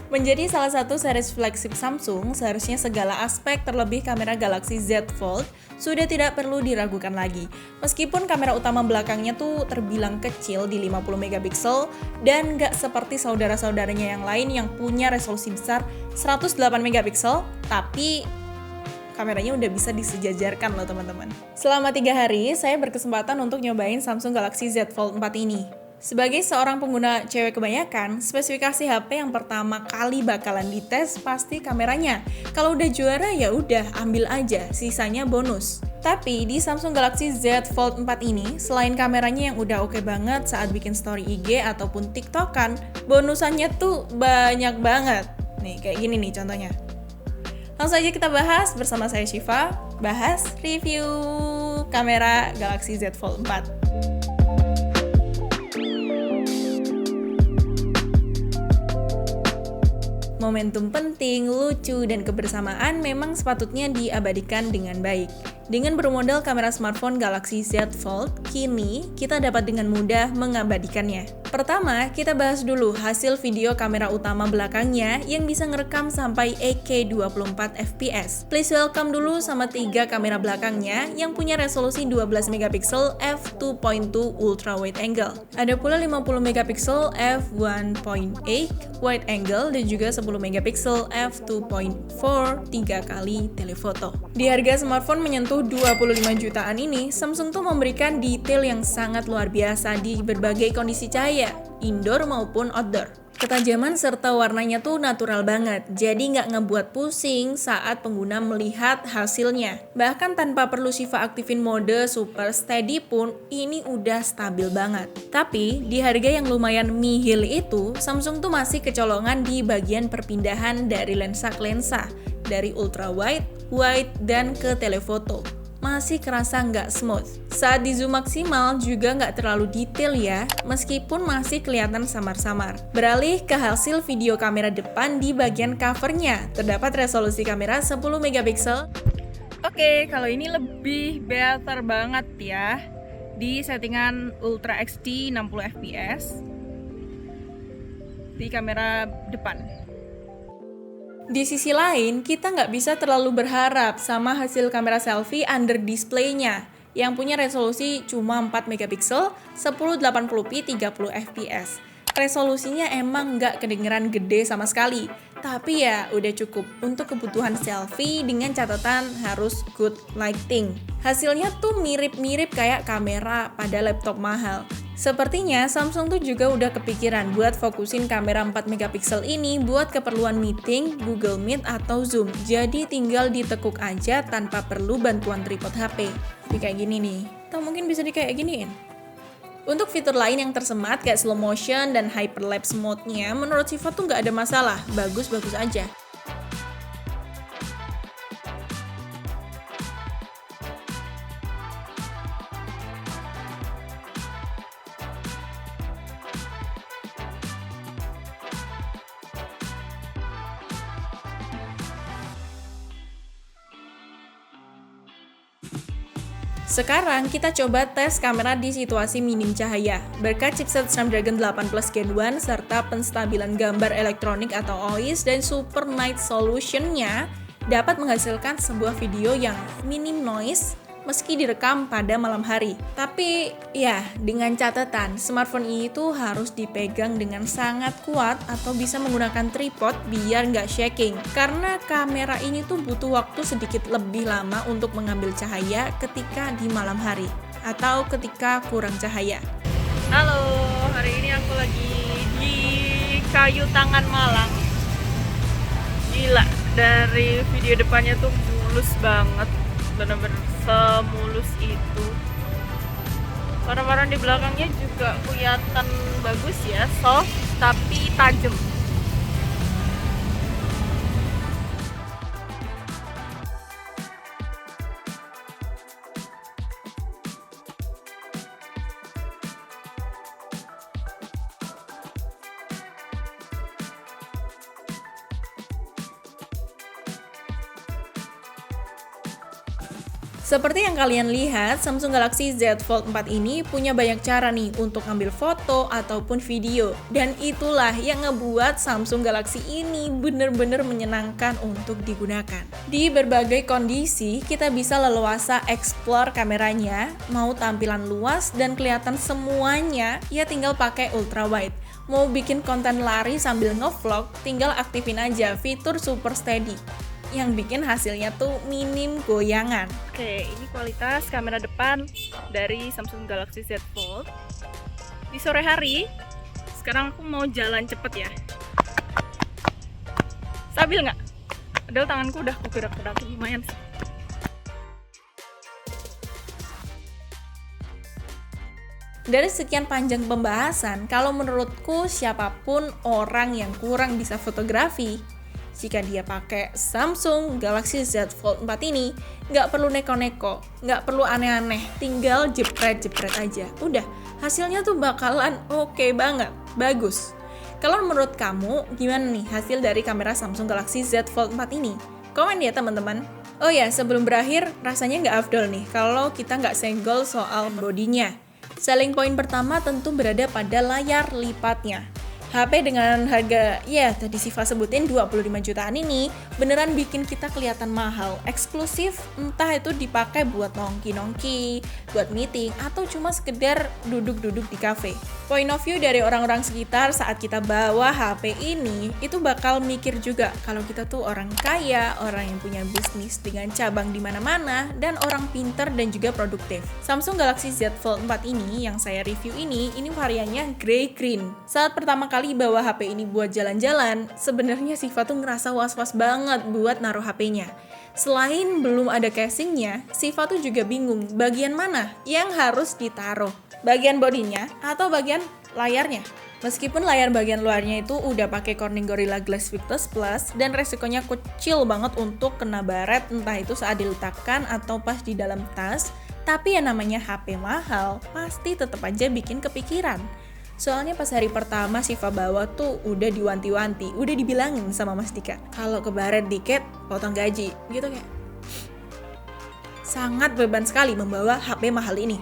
Menjadi salah satu series flagship Samsung, seharusnya segala aspek terlebih kamera Galaxy Z Fold sudah tidak perlu diragukan lagi. Meskipun kamera utama belakangnya tuh terbilang kecil di 50 megapiksel dan nggak seperti saudara-saudaranya yang lain yang punya resolusi besar 108 megapiksel, tapi kameranya udah bisa disejajarkan loh teman-teman. Selama 3 hari, saya berkesempatan untuk nyobain Samsung Galaxy Z Fold 4 ini. Sebagai seorang pengguna cewek kebanyakan, spesifikasi HP yang pertama kali bakalan dites pasti kameranya. Kalau udah juara ya udah ambil aja, sisanya bonus. Tapi di Samsung Galaxy Z Fold 4 ini, selain kameranya yang udah oke banget saat bikin story IG ataupun TikTokan, bonusannya tuh banyak banget. Nih, kayak gini nih contohnya. Langsung aja kita bahas bersama saya Syifa, bahas review kamera Galaxy Z Fold 4. Momentum penting, lucu, dan kebersamaan memang sepatutnya diabadikan dengan baik. Dengan bermodal kamera smartphone Galaxy Z Fold, kini kita dapat dengan mudah mengabadikannya. Pertama, kita bahas dulu hasil video kamera utama belakangnya yang bisa ngerekam sampai 8K 24 fps. Please welcome dulu sama 3 kamera belakangnya yang punya resolusi 12 megapiksel f2.2 ultra wide angle. Ada pula 50 megapiksel f1.8 wide angle dan juga 10 megapiksel f2.4 3 kali telefoto. Di harga smartphone menyentuh 25 jutaan ini, Samsung tuh memberikan detail yang sangat luar biasa di berbagai kondisi cahaya, indoor maupun outdoor. Ketajaman serta warnanya tuh natural banget, jadi nggak ngebuat pusing saat pengguna melihat hasilnya. Bahkan tanpa perlu Syifa aktifin mode super steady pun, ini udah stabil banget. Tapi, di harga yang lumayan nihil itu, Samsung tuh masih kecolongan di bagian perpindahan dari lensa ke lensa, dari ultra wide, wide, dan ke telefoto. Masih kerasa nggak smooth. Saat di zoom maksimal juga nggak terlalu detail ya, meskipun masih kelihatan samar-samar. Beralih ke hasil video kamera depan di bagian covernya, terdapat resolusi kamera 10 megapiksel. Oke, kalau ini lebih better banget ya, di settingan Ultra HD 60 fps di kamera depan. Di sisi lain, kita nggak bisa terlalu berharap sama hasil kamera selfie under display-nya yang punya resolusi cuma 4 megapiksel, 1080p 30 fps. Resolusinya emang nggak kedengeran gede sama sekali, tapi ya udah cukup untuk kebutuhan selfie dengan catatan harus good lighting. Hasilnya tuh mirip-mirip kayak kamera pada laptop mahal. Sepertinya Samsung tuh juga udah kepikiran buat fokusin kamera 4 megapiksel ini buat keperluan meeting, Google Meet, atau Zoom. Jadi tinggal ditekuk aja tanpa perlu bantuan tripod HP. Jadi kayak gini nih, atau mungkin bisa di kayak giniin. Untuk fitur lain yang tersemat kayak slow motion dan hyperlapse mode-nya, menurut Syifa tuh nggak ada masalah, bagus-bagus aja. Sekarang kita coba tes kamera di situasi minim cahaya. Berkat chipset Snapdragon 8 Plus Gen 1 serta penstabilan gambar elektronik atau OIS dan Super Night Solution-nya dapat menghasilkan sebuah video yang minim noise meski direkam pada malam hari. Tapi ya, dengan catatan, smartphone ini tuh harus dipegang dengan sangat kuat atau bisa menggunakan tripod biar nggak shaking. Karena kamera ini tuh butuh waktu sedikit lebih lama untuk mengambil cahaya ketika di malam hari atau ketika kurang cahaya. Halo, hari ini aku lagi di Kayu Tangan Malang. Gila, dari video depannya tuh mulus banget. Bener-bener semulus itu. Warna-warna di belakangnya juga kelihatan bagus ya, soft tapi tajam. Seperti yang kalian lihat, Samsung Galaxy Z Fold 4 ini punya banyak cara nih untuk ngambil foto ataupun video. Dan itulah yang ngebuat Samsung Galaxy ini bener-bener menyenangkan untuk digunakan. Di berbagai kondisi, kita bisa leluasa explore kameranya, mau tampilan luas dan kelihatan semuanya, ya tinggal pakai ultra wide. Mau bikin konten lari sambil ngevlog, tinggal aktifin aja fitur Super Steady yang bikin hasilnya tuh minim goyangan. Oke, ini kualitas kamera depan dari Samsung Galaxy Z Fold di sore hari. Sekarang aku mau jalan cepet ya. Stabil nggak? Padahal tanganku udah kugerak-gerak lumayan sih. Dari sekian panjang pembahasan, kalau menurutku siapapun orang yang kurang bisa fotografi, jika dia pakai Samsung Galaxy Z Fold 4 ini, nggak perlu neko-neko, nggak perlu aneh-aneh, tinggal jepret-jepret aja. Udah, hasilnya tuh bakalan oke banget, bagus. Kalau menurut kamu, gimana nih hasil dari kamera Samsung Galaxy Z Fold 4 ini? Komen ya teman-teman. Oh ya, sebelum berakhir, rasanya nggak afdol nih kalau kita nggak senggol soal bodinya. Selling point pertama tentu berada pada layar lipatnya. HP dengan harga, ya tadi Siva sebutin 25 jutaan ini beneran bikin kita kelihatan mahal, eksklusif, entah itu dipakai buat nongki-nongki, buat meeting, atau cuma sekedar duduk-duduk di cafe. Point of view dari orang-orang sekitar saat kita bawa HP ini, itu bakal mikir juga kalau kita tuh orang kaya, orang yang punya bisnis dengan cabang di mana-mana, dan orang pinter dan juga produktif. Samsung Galaxy Z Fold 4 ini yang saya review ini variannya grey green. Saat pertama kali bawa HP ini buat jalan-jalan, sebenarnya Siva tuh ngerasa was-was banget buat naruh HP-nya. Selain belum ada casingnya, Siva tuh juga bingung bagian mana yang harus ditaruh. Bagian bodinya atau bagian layarnya. Meskipun layar bagian luarnya itu udah pakai Corning Gorilla Glass Victus Plus dan resikonya kecil banget untuk kena baret, entah itu saat diletakkan atau pas di dalam tas, tapi yang namanya HP mahal pasti tetap aja bikin kepikiran. Soalnya pas hari pertama Siva bawa tuh udah diwanti-wanti, udah dibilangin sama Mas Dika, kalau kebaret dikit potong gaji, gitu kayak. Sangat beban sekali membawa HP mahal ini.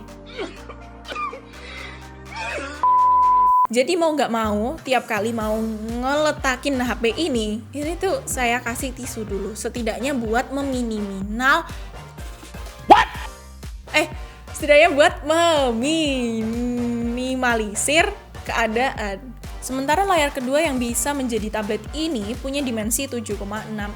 Jadi mau nggak mau, tiap kali mau ngeletakin HP ini tuh saya kasih tisu dulu, setidaknya buat setidaknya buat meminimalisir keadaan. Sementara layar kedua yang bisa menjadi tablet ini punya dimensi 7,6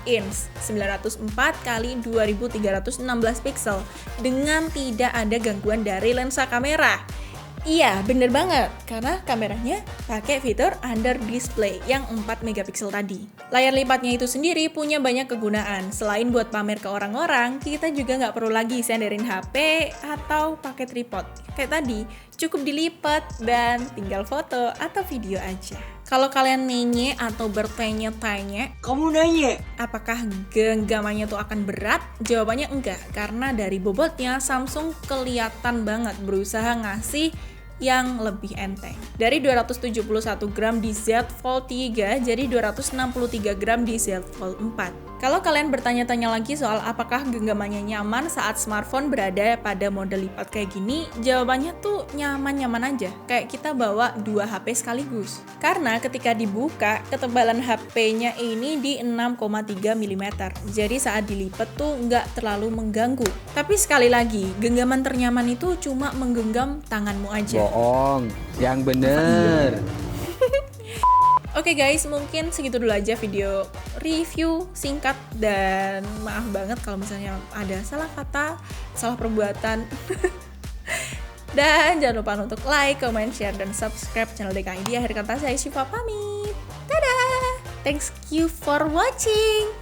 inch, 904 x 2316 pixel dengan tidak ada gangguan dari lensa kamera. Iya, bener banget, karena kameranya pakai fitur under display yang 4 megapiksel tadi. Layar lipatnya itu sendiri punya banyak kegunaan. Selain buat pamer ke orang-orang, kita juga nggak perlu lagi senderin HP atau pakai tripod. Kayak tadi, cukup dilipat dan tinggal foto atau video aja. Kalau kalian nanya atau bertanya-tanya, kamu nanya, apakah genggamannya tuh akan berat? Jawabannya enggak, karena dari bobotnya Samsung kelihatan banget berusaha ngasih yang lebih enteng. Dari 271 gram di Z Fold 3 jadi 263 gram di Z Fold 4. Kalau kalian bertanya-tanya lagi soal apakah genggamannya nyaman saat smartphone berada pada mode lipat kayak gini, jawabannya tuh nyaman-nyaman aja. Kayak kita bawa 2 HP sekaligus. Karena ketika dibuka, ketebalan HP-nya ini di 6,3 mm. Jadi saat dilipat tuh nggak terlalu mengganggu. Tapi sekali lagi, genggaman ternyaman itu cuma menggenggam tanganmu aja. Bohong, yang bener. Oke guys, mungkin segitu dulu aja video review singkat dan maaf banget kalau misalnya ada salah kata, salah perbuatan. Dan jangan lupa untuk like, comment, share, dan subscribe channel DKID. Akhir kata saya Siva pamit. Dadah! Thanks you for watching!